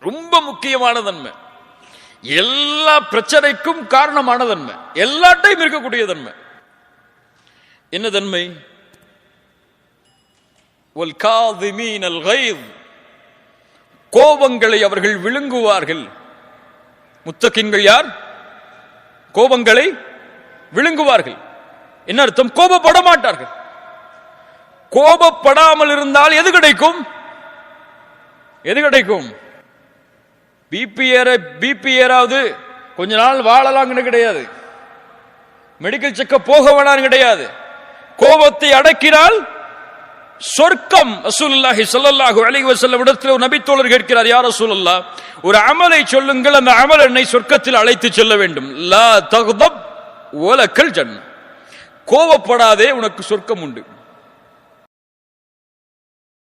ரொம்ப முக்கியமான தன்மை, எல்லா பிரச்சனைக்கும் காரணமான தன்மை, எல்லா டைம் இருக்கக்கூடிய தன்மை. என்ன தன்மை? கோபங்களை அவர்கள் விழுங்குவார்கள். முத்தகின்கள் யார்? கோபங்களை விழுங்குவார்கள். என்ன அர்த்தம்? கோபப்பட மாட்டார்கள். கோபப்படாமல் இருந்தால் எது கிடைக்கும்? எது கிடைக்கும்? பிபி ஏறாவது கொஞ்ச நாள் வாழலாம்னு கிடையாது, மெடிக்கல் செக்கப் போக வேணாம் கிடையாது. கோபத்தை அடக்கினால் சொர்க்கம். ரசூலுல்லாஹி ஸல்லல்லாஹு அலைஹி வஸல்லம் இடத்தில் ஒரு நபி தோழர் கேட்கிறார், யா ரசூலல்லாஹ், ஒரு அமலை சொல்லுங்கள், அந்த அமல் என்னை சொர்க்கத்தில் அழைத்து செல்ல வேண்டும். லா தக்தப் வலக்கல் ஜன்னah. கோபப்படாதே, உனக்கு சொர்க்கம் உண்டு.